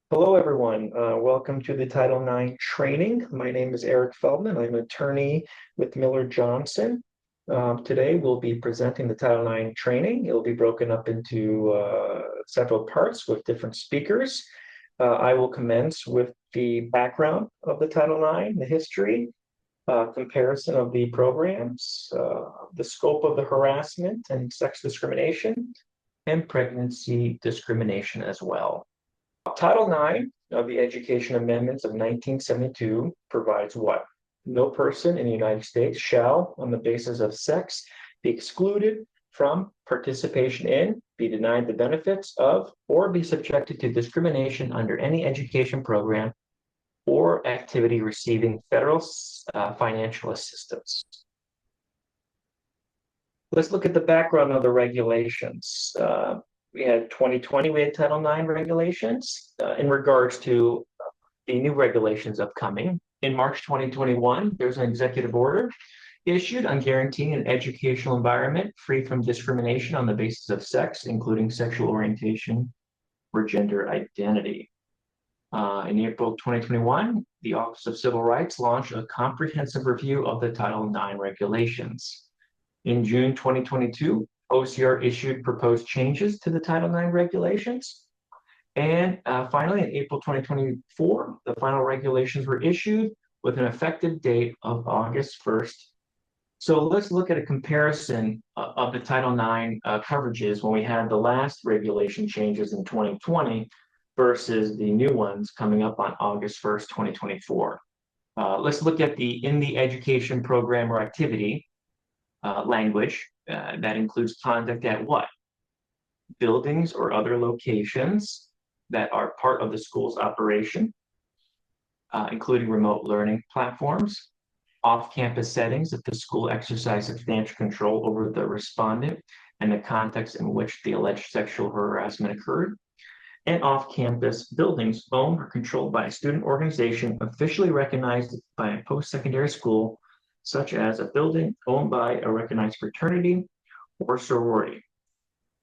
Hello, everyone. Welcome to the Title IX training. My name is Eric Feldman. I'm an attorney with Miller Johnson. Today, we'll be presenting the Title IX training. It'll be broken up into several parts with different speakers. I will commence with the background of the Title IX, the history, comparison of the programs, the scope of the harassment and sex discrimination, and pregnancy discrimination as well. Title IX of the Education Amendments of 1972 provides what? No person in the United States shall, on the basis of sex, be excluded from participation in, be denied the benefits of, or be subjected to discrimination under any education program or activity receiving federal financial assistance. Let's look at the background of the regulations. We had 2020, we had Title IX regulations in regards to the new regulations upcoming. In March 2021, there's an executive order issued on guaranteeing an educational environment free from discrimination on the basis of sex, including sexual orientation or gender identity. In April 2021, the Office of Civil Rights launched a comprehensive review of the Title IX regulations. In June 2022, OCR issued proposed changes to the Title IX regulations. And finally, in April 2024, the final regulations were issued with an effective date of August 1st. So let's look at a comparison of the Title IX coverages when we had the last regulation changes in 2020 versus the new ones coming up on August 1st, 2024. Let's look at the in the education program or activity language that includes conduct at what? Buildings or other locations that are part of the school's operation, including remote learning platforms, off-campus settings if the school exercises substantial control over the respondent and the context in which the alleged sexual harassment occurred, and off-campus buildings owned or controlled by a student organization officially recognized by a post-secondary school, such as a building owned by a recognized fraternity or sorority.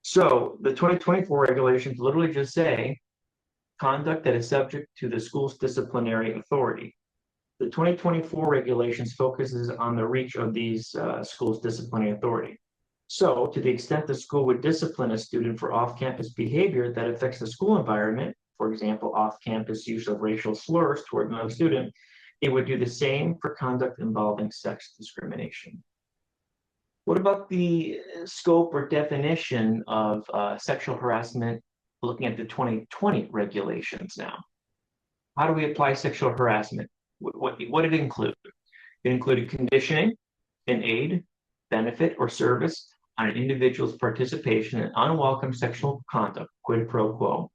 So the 2024 regulations literally just say conduct that is subject to the school's disciplinary authority. The 2024 regulations focuses on the reach of these schools' disciplinary authority. So to the extent the school would discipline a student for off-campus behavior that affects the school environment, for example, off-campus use of racial slurs toward another student, it would do the same for conduct involving sex discrimination. What about the scope or definition of sexual harassment, looking at the 2020 regulations now? How do we apply sexual harassment? What did it include? It included conditioning, an aid, benefit, or service on an individual's participation in unwelcome sexual conduct, quid pro quo.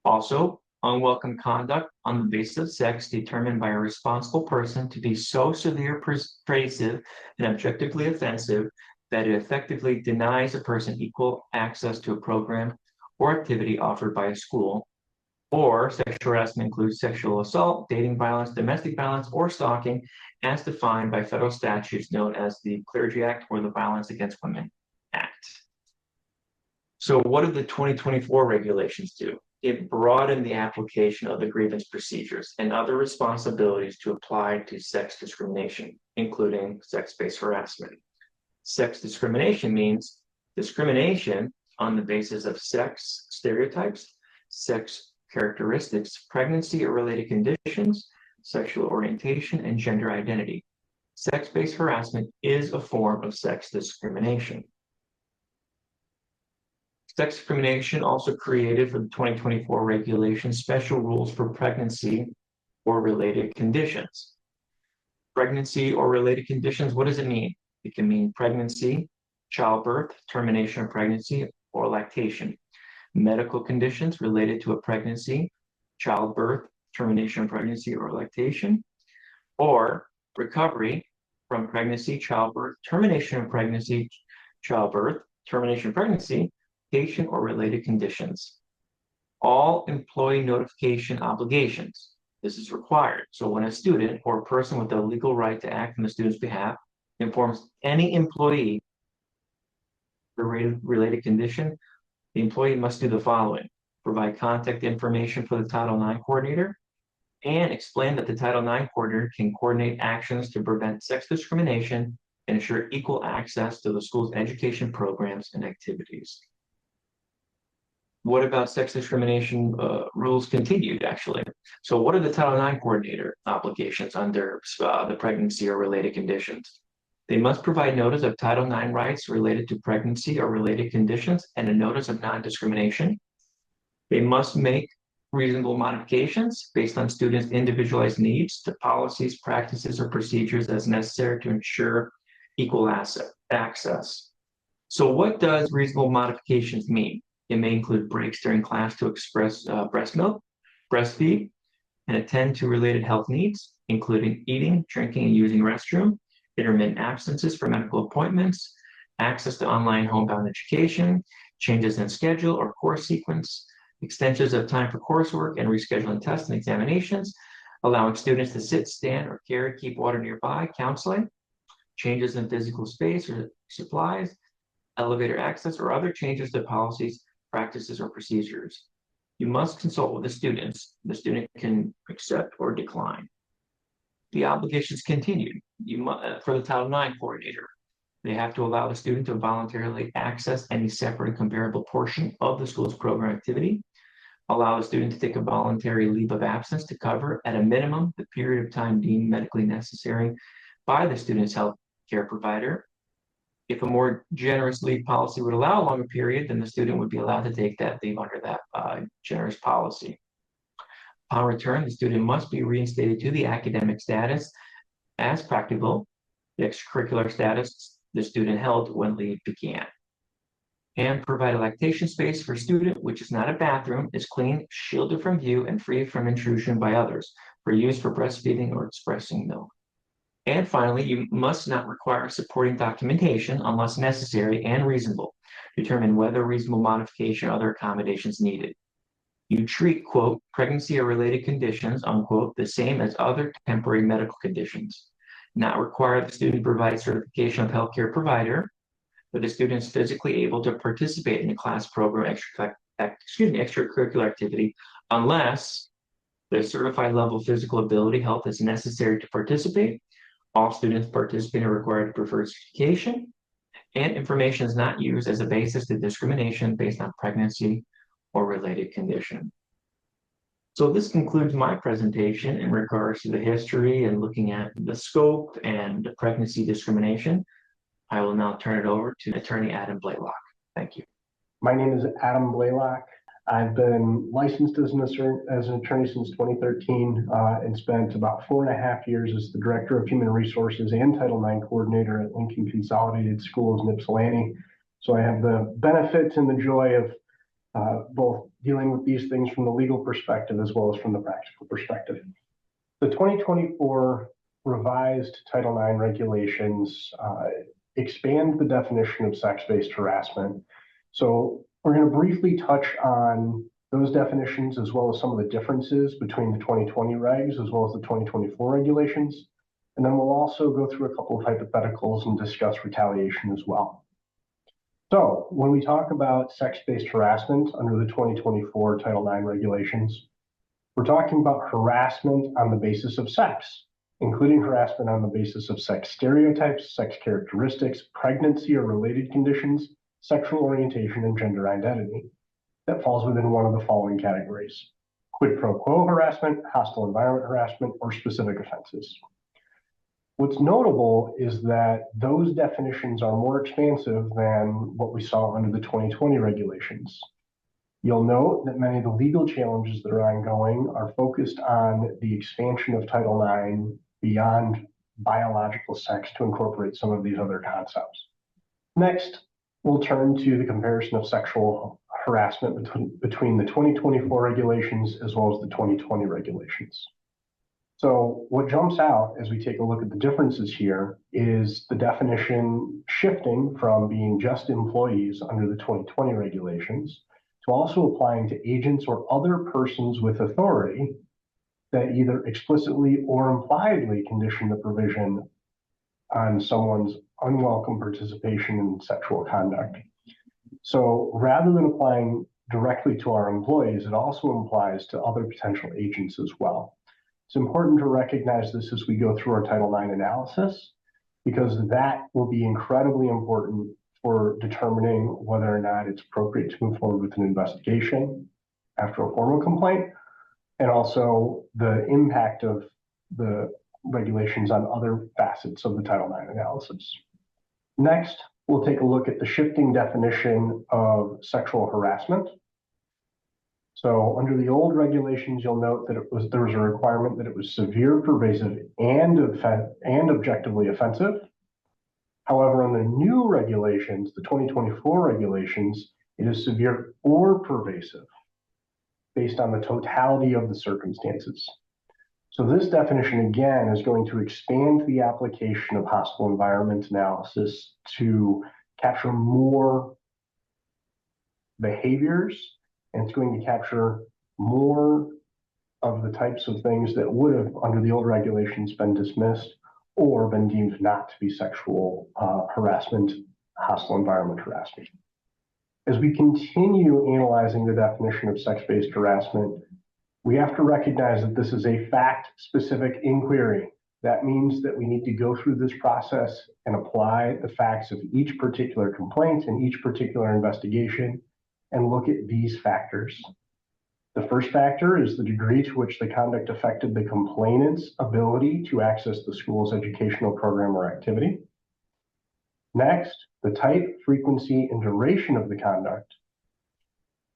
Also, unwelcome conduct on the basis of sex determined by a responsible person to be so severe, pervasive, and objectively offensive that it effectively denies a person equal access to a program or activity offered by a school. Or sexual harassment includes sexual assault, dating violence, domestic violence, or stalking, as defined by federal statutes known as the Clergy Act or the Violence Against Women Act. So what did the 2024 regulations do? It broadened the application of the grievance procedures and other responsibilities to apply to sex discrimination, including sex-based harassment. Sex discrimination means discrimination on the basis of sex stereotypes, sex characteristics, pregnancy or related conditions, sexual orientation, and gender identity. Sex-based harassment is a form of sex discrimination. Sex discrimination also created for the 2024 regulations special rules for pregnancy or related conditions. Pregnancy or related conditions, what does it mean? It can mean pregnancy, childbirth, termination of pregnancy, or lactation. Medical conditions related to a pregnancy, childbirth, termination of pregnancy, or lactation, or recovery from pregnancy, childbirth, termination of pregnancy, childbirth, termination of pregnancy, patient or related conditions. All employee notification obligations. This is required. So when a student or a person with a legal right to act on the student's behalf informs any employee of a related condition, the employee must do the following. provide contact information for the Title IX coordinator, and explain that the Title IX coordinator can coordinate actions to prevent sex discrimination and ensure equal access to the school's education programs and activities. What about sex discrimination rules continued, actually? So what are the Title IX coordinator obligations under the pregnancy or related conditions? They must provide notice of Title IX rights related to pregnancy or related conditions and a notice of non-discrimination. They must make reasonable modifications based on students' individualized needs to policies, practices, or procedures as necessary to ensure equal access. So what does reasonable modifications mean? It may include breaks during class to express breast milk, breastfeed, and attend to related health needs, including eating, drinking, and using restroom, intermittent absences for medical appointments, access to online homebound education, changes in schedule or course sequence, extensions of time for coursework and rescheduling tests and examinations, allowing students to sit, stand, or carry, keep water nearby, counseling, changes in physical space or supplies, elevator access, or other changes to policies, practices, or procedures. You must consult with the students. The student can accept or decline. The obligations continued. For the Title IX coordinator, they have to allow the student to voluntarily access any separate and comparable portion of the school's program activity, allow the student to take a voluntary leave of absence to cover, at a minimum, the period of time deemed medically necessary by the student's health care provider. If a more generous leave policy would allow a longer period, then the student would be allowed to take that leave under that generous policy. Upon return, the student must be reinstated to the academic status as practicable, the extracurricular status the student held when leave began. And provide a lactation space for student, which is not a bathroom, is clean, shielded from view, and free from intrusion by others, for use for breastfeeding or expressing milk. And finally, you must not require supporting documentation unless necessary and reasonable. Determine whether reasonable modification or other accommodations needed. You treat, quote, pregnancy or related conditions, unquote, the same as other temporary medical conditions. Not require the student provide certification of healthcare provider, but the student is physically able to participate in a class program extracurricular activity unless the certified level of physical ability health is necessary to participate. All students participating are required to prefer certification, and information is not used as a basis to discrimination based on pregnancy or related condition. So this concludes my presentation in regards to the history and looking at the scope and pregnancy discrimination. I will now turn it over to Attorney Adam Blaylock. Thank you. My name is Adam Blaylock. I've been licensed as an attorney since 2013 and spent about 4.5 years as the Director of Human Resources and Title IX Coordinator at Lincoln Consolidated Schools in Ypsilanti. So I have the benefit and the joy of both dealing with these things from the legal perspective as well as from the practical perspective. The 2024 revised Title IX regulations expand the definition of sex-based harassment. So we're going to briefly touch on those definitions as well as some of the differences between the 2020 regs as well as the 2024 regulations. And then we'll also go through a couple of hypotheticals and discuss retaliation as well. So when we talk about sex-based harassment under the 2024 Title IX regulations, we're talking about harassment on the basis of sex, including harassment on the basis of sex stereotypes, sex characteristics, pregnancy or related conditions, sexual orientation, and gender identity. That falls within one of the following categories: quid pro quo harassment, hostile environment harassment, or specific offenses. What's notable is that those definitions are more expansive than what we saw under the 2020 regulations. You'll note that many of the legal challenges that are ongoing are focused on the expansion of Title IX beyond biological sex to incorporate some of these other concepts. Next, we'll turn to the comparison of sexual harassment between the 2024 regulations as well as the 2020 regulations. So what jumps out as we take a look at the differences here is the definition shifting from being just employees under the 2020 regulations to also applying to agents or other persons with authority that either explicitly or impliedly condition the provision on someone's unwelcome participation in sexual conduct. So rather than applying directly to our employees, it also applies to other potential agents as well. It's important to recognize this as we go through our Title IX analysis, because that will be incredibly important for determining whether or not it's appropriate to move forward with an investigation after a formal complaint, and also the impact of the regulations on other facets of the Title IX analysis. Next, we'll take a look at the shifting definition of sexual harassment. So under the old regulations, you'll note that there was a requirement that it was severe, pervasive, and objectively offensive. However, on the new regulations, the 2024 regulations, it is severe or pervasive based on the totality of the circumstances. So this definition, again, is going to expand the application of hostile environment analysis to capture more behaviors, and it's going to capture more of the types of things that would have, under the old regulations, been dismissed or been deemed not to be sexual harassment, hostile environment harassment. As we continue analyzing the definition of sex-based harassment, we have to recognize that this is a fact-specific inquiry. That means that we need to go through this process and apply the facts of each particular complaint and each particular investigation and look at these factors. The first factor is the degree to which the conduct affected the complainant's ability to access the school's educational program or activity. Next, the type, frequency, and duration of the conduct.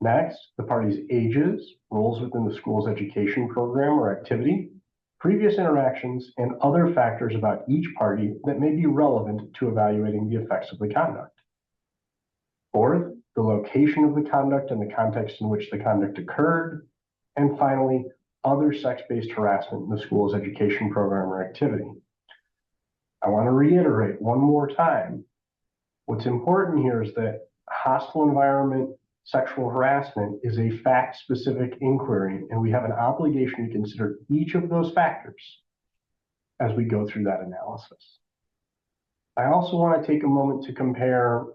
Next, the parties' ages, roles within the school's education program or activity, previous interactions, and other factors about each party that may be relevant to evaluating the effects of the conduct. Fourth, the location of the conduct and the context in which the conduct occurred. And finally, other sex-based harassment in the school's education program or activity. I want to reiterate one more time. What's important here is that hostile environment sexual harassment is a fact-specific inquiry, and we have an obligation to consider each of those factors as we go through that analysis. I also want to take a moment to compare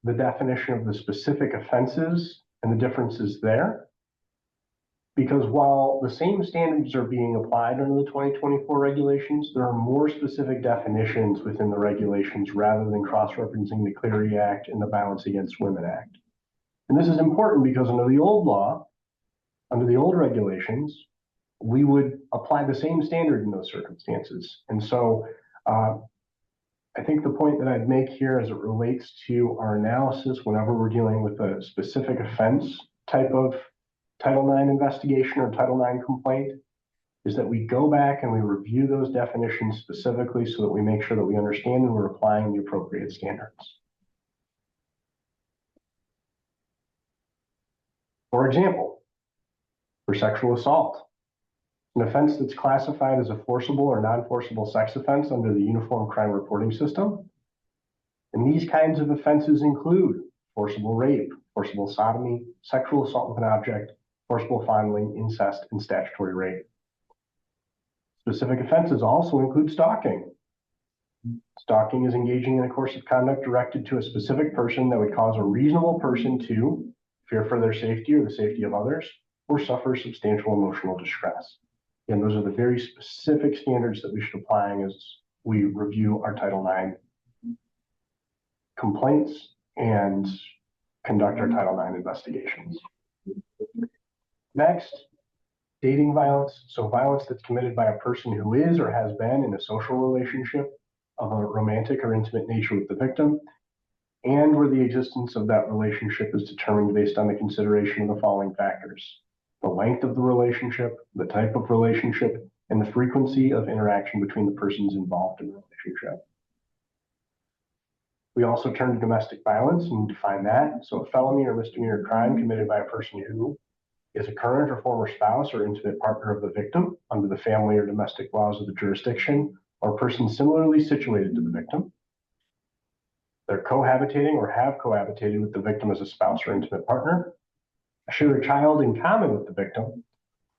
the definition of the specific offenses and the differences there, because while the same standards are being applied under the 2024 regulations, there are more specific definitions within the regulations rather than cross-referencing the Clery Act and the Violence Against Women Act. And this is important because under the old law, under the old regulations, we would apply the same standard in those circumstances. And so I think the point that I'd make here as it relates to our analysis whenever we're dealing with a specific offense type of Title IX investigation or Title IX complaint is that we go back and we review those definitions specifically so that we make sure that we understand and we're applying the appropriate standards. For example, for sexual assault, an offense that's classified as a forcible or non-forcible sex offense under the Uniform Crime Reporting System. And these kinds of offenses include forcible rape, forcible sodomy, sexual assault with an object, forcible fondling, incest, and statutory rape. Specific offenses also include stalking. Stalking is engaging in a course of conduct directed to a specific person that would cause a reasonable person to fear for their safety or the safety of others, or suffer substantial emotional distress. And those are the very specific standards that we should apply as we review our Title IX complaints and conduct our Title IX investigations. Next, dating violence. So violence that's committed by a person who is or has been in a social relationship of a romantic or intimate nature with the victim, and where the existence of that relationship is determined based on the consideration of the following factors: the length of the relationship, the type of relationship, and the frequency of interaction between the persons involved in the relationship. We also turn to domestic violence and define that. So a felony or misdemeanor crime committed by a person who is a current or former spouse or intimate partner of the victim under the family or domestic laws of the jurisdiction, or a person similarly situated to the victim. They're cohabitating or have cohabitated with the victim as a spouse or intimate partner, share a child in common with the victim,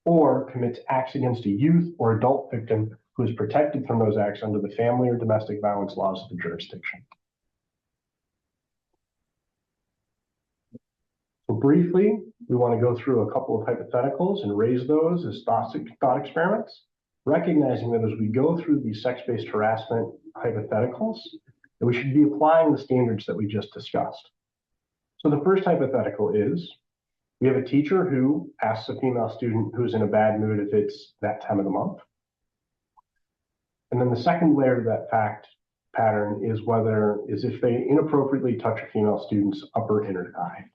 or commits acts against a youth or adult victim who is protected from those acts under the family or domestic violence laws of the jurisdiction. Briefly, we want to go through a couple of hypotheticals and raise those as thought experiments, recognizing that as we go through these sex-based harassment hypotheticals, that we should be applying the standards that we just discussed. So the first hypothetical is, we have a teacher who asks a female student who's in a bad mood if it's that time of the month. And then the second layer to that fact pattern is if they inappropriately touch a female student's upper inner thigh.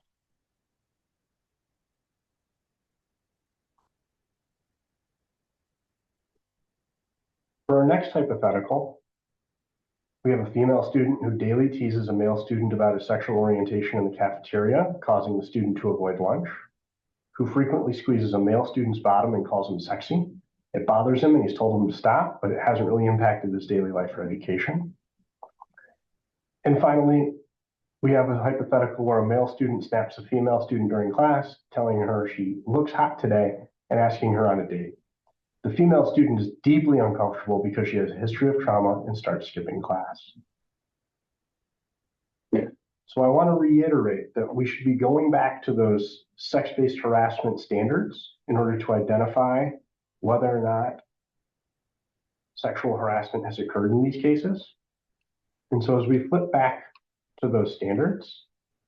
For our next hypothetical, we have a female student who daily teases a male student about his sexual orientation in the cafeteria, causing the student to avoid lunch, who frequently squeezes a male student's bottom and calls him sexy. It bothers him and he's told him to stop, but it hasn't really impacted his daily life or education. And finally, we have a hypothetical where a male student snaps a female student during class, telling her she looks hot today and asking her on a date. The female student is deeply uncomfortable because she has a history of trauma and starts skipping class. So I want to reiterate that we should be going back to those sex-based harassment standards in order to identify whether or not sexual harassment has occurred in these cases. And so as we flip back to those standards,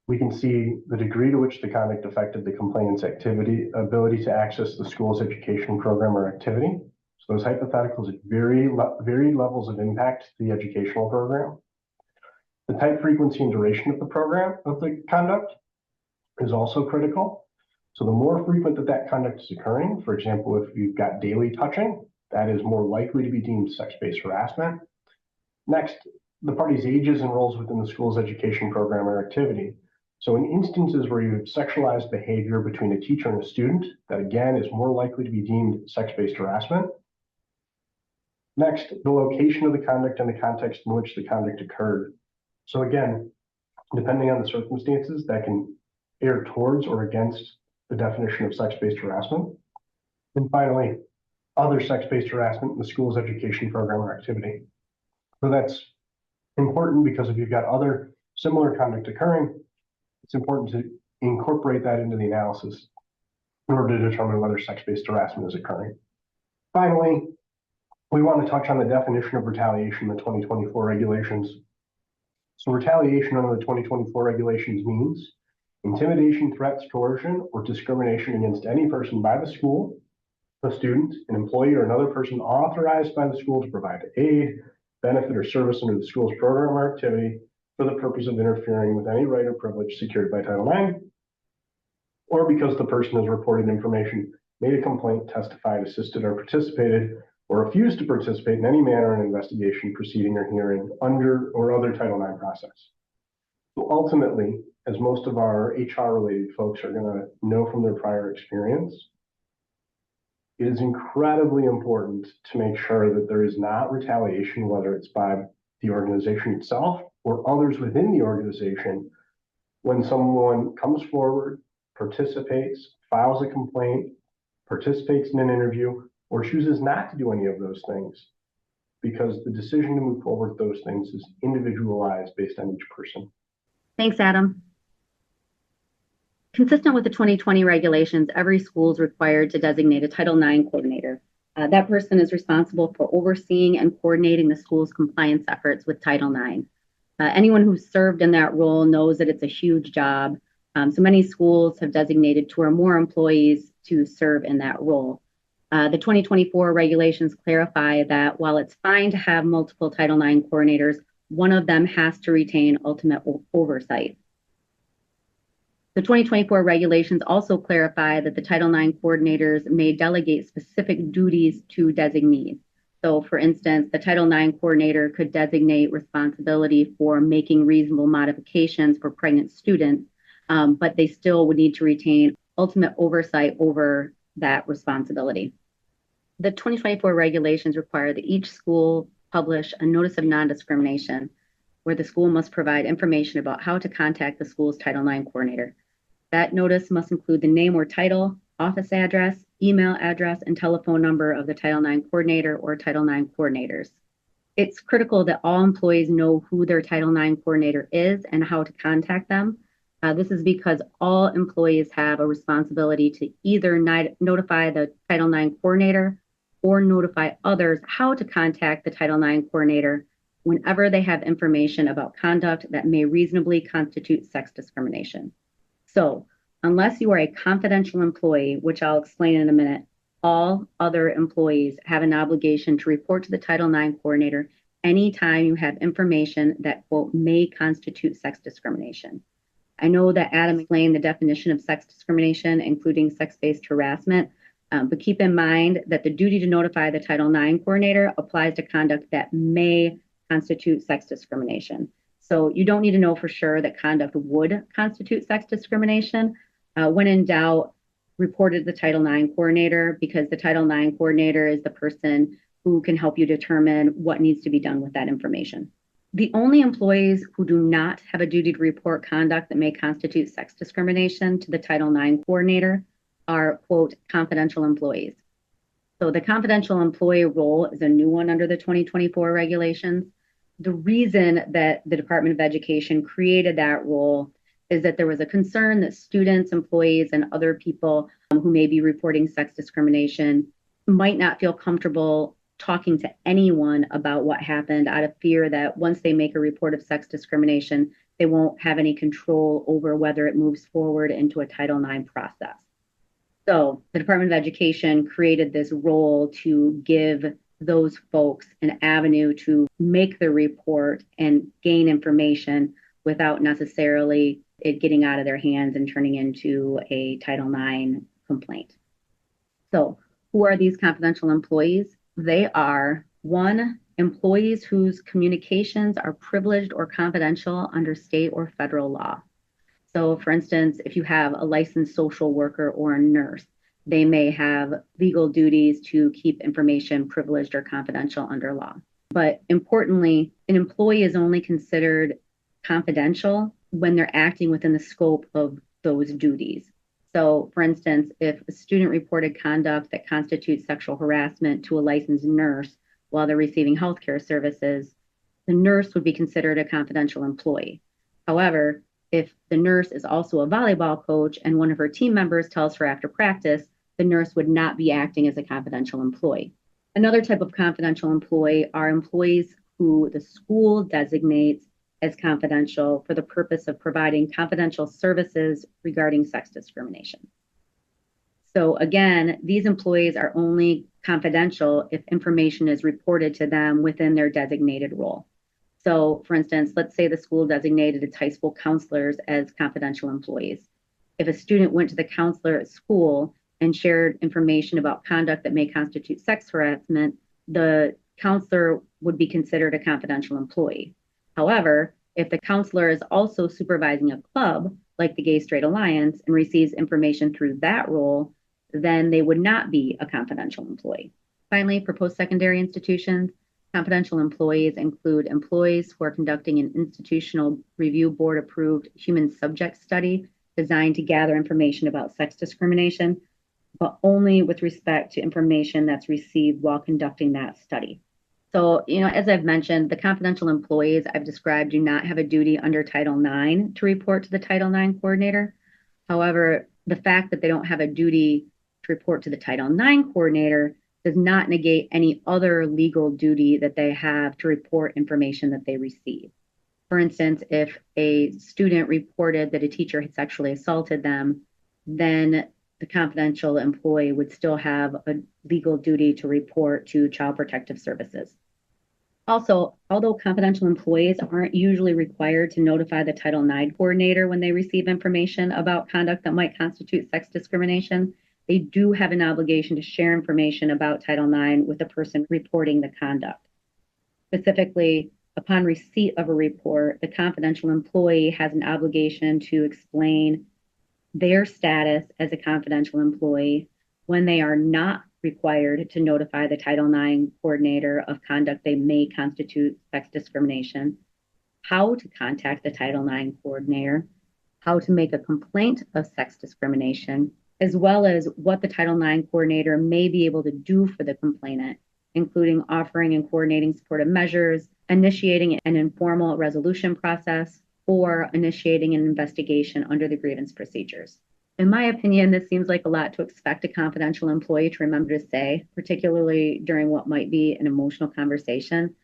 we can see the degree to which the conduct affected the complainant's ability to access the school's education program or activity. So those hypotheticals at varied levels of impact to the educational program. The type, frequency, and duration of the conduct is also critical. So the more frequent that conduct is occurring, for example, if you've got daily touching, that is more likely to be deemed sex-based harassment. Next, the party's ages and roles within the school's education program or activity. So in instances where you have sexualized behavior between a teacher and a student, that again is more likely to be deemed sex-based harassment. Next, the location of the conduct and the context in which the conduct occurred. So again, depending on the circumstances, that can err towards or against the definition of sex-based harassment. And finally, other sex-based harassment in the school's education program or activity. So that's important because if you've got other similar conduct occurring, it's important to incorporate that into the analysis in order to determine whether sex-based harassment is occurring. Finally, we want to touch on the definition of retaliation in the 2024 regulations. So retaliation under the 2024 regulations means intimidation, threats, coercion, or discrimination against any person by the school, a student, an employee, or another person authorized by the school to provide aid, benefit, or service under the school's program or activity for the purpose of interfering with any right or privilege secured by Title IX, or because the person has reported information, made a complaint, testified, assisted, or participated, or refused to participate in any manner in investigation, proceeding, or hearing under or other Title IX process. So ultimately, as most of our HR-related folks are going to know from their prior experience, it is incredibly important to make sure that there is not retaliation, whether it's by the organization itself or others within the organization, when someone comes forward, participates, files a complaint, participates in an interview, or chooses not to do any of those things, because the decision to move forward with those things is individualized based on each person. Thanks, Adam. Consistent with the 2020 regulations, every school is required to designate a Title IX coordinator. That person is responsible for overseeing and coordinating the school's compliance efforts with Title IX. Anyone who's served in that role knows that it's a huge job. So many schools have designated 2 or more employees to serve in that role. The 2024 regulations clarify that while it's fine to have multiple Title IX coordinators, one of them has to retain ultimate oversight. The 2024 regulations also clarify that the Title IX coordinators may delegate specific duties to designees. So for instance, the Title IX coordinator could designate responsibility for making reasonable modifications for pregnant students, but they still would need to retain ultimate oversight over that responsibility. The 2024 regulations require that each school publish a notice of non-discrimination, where the school must provide information about how to contact the school's Title IX coordinator. That notice must include the name or title, office address, email address, and telephone number of the Title IX coordinator or Title IX coordinators. It's critical that all employees know who their Title IX coordinator is and how to contact them. This is because all employees have a responsibility to either notify the Title IX coordinator or notify others how to contact the Title IX coordinator whenever they have information about conduct that may reasonably constitute sex discrimination. So, unless you are a confidential employee, which I'll explain in a minute, all other employees have an obligation to report to the Title IX coordinator anytime you have information that, quote, may constitute sex discrimination. I know that Adam explained the definition of sex discrimination, including sex-based harassment, but keep in mind that the duty to notify the Title IX coordinator applies to conduct that may constitute sex discrimination. So you don't need to know for sure that conduct would constitute sex discrimination. When in doubt, report it to the Title IX coordinator, because the Title IX coordinator is the person who can help you determine what needs to be done with that information. The only employees who do not have a duty to report conduct that may constitute sex discrimination to the Title IX coordinator are, quote, confidential employees. So the confidential employee role is a new one under the 2024 regulations. The reason that the Department of Education created that role is that there was a concern that students, employees, and other people who may be reporting sex discrimination might not feel comfortable talking to anyone about what happened out of fear that once they make a report of sex discrimination, they won't have any control over whether it moves forward into a Title IX process. So the Department of Education created this role to give those folks an avenue to make the report and gain information without necessarily it getting out of their hands and turning into a Title IX complaint. So who are these confidential employees? They are, one, employees whose communications are privileged or confidential under state or federal law. So, for instance, if you have a licensed social worker or a nurse, they may have legal duties to keep information privileged or confidential under law. But importantly, an employee is only considered confidential when they're acting within the scope of those duties. So, for instance, if a student reported conduct that constitutes sexual harassment to a licensed nurse while they're receiving healthcare services, the nurse would be considered a confidential employee. However, if the nurse is also a volleyball coach and one of her team members tells her after practice, the nurse would not be acting as a confidential employee. Another type of confidential employee are employees who the school designates as confidential for the purpose of providing confidential services regarding sex discrimination. So again, these employees are only confidential if information is reported to them within their designated role. So for instance, let's say the school designated its high school counselors as confidential employees. If a student went to the counselor at school and shared information about conduct that may constitute sex harassment, the counselor would be considered a confidential employee. However, if the counselor is also supervising a club like the Gay Straight Alliance and receives information through that role, then they would not be a confidential employee. Finally, for post-secondary institutions, confidential employees include employees who are conducting an institutional review board approved human subject study designed to gather information about sex discrimination, but only with respect to information that's received while conducting that study. So, as I've mentioned, the confidential employees I've described do not have a duty under Title IX to report to the Title IX coordinator. However, the fact that they don't have a duty to report to the Title IX coordinator does not negate any other legal duty that they have to report information that they receive. For instance, if a student reported that a teacher had sexually assaulted them, then the confidential employee would still have a legal duty to report to Child Protective Services. Also, although confidential employees aren't usually required to notify the Title IX coordinator when they receive information about conduct that might constitute sex discrimination, they do have an obligation to share information about Title IX with the person reporting the conduct. Specifically, upon receipt of a report, the confidential employee has an obligation to explain their status as a confidential employee when they are not required to notify the Title IX coordinator of conduct they may constitute sex discrimination, how to contact the Title IX coordinator, how to make a complaint of sex discrimination, as well as what the Title IX coordinator may be able to do for the complainant, including offering and coordinating supportive measures, initiating an informal resolution process, or initiating an investigation under the grievance procedures. In my opinion, this seems like a lot to expect a confidential employee to remember to say, particularly during what might be an emotional conversation.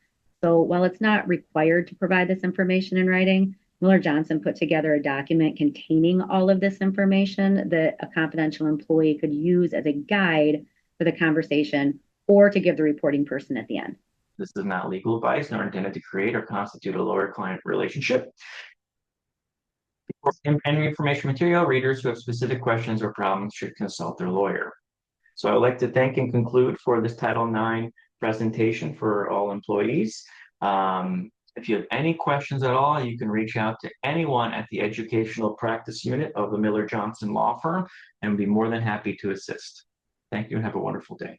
So while it's not required to provide this information in writing, Miller Johnson put together a document containing all of this information that a confidential employee could use as a guide for the conversation or to give the reporting person at the end. This is not legal advice nor intended to create or constitute a lawyer-client relationship. For any information material, readers who have specific questions or problems should consult their lawyer. So I would like to thank and conclude for this Title IX presentation for all employees. If you have any questions at all, you can reach out to anyone at the Educational Practice Unit of the Miller Johnson Law Firm and be more than happy to assist. Thank you and have a wonderful day.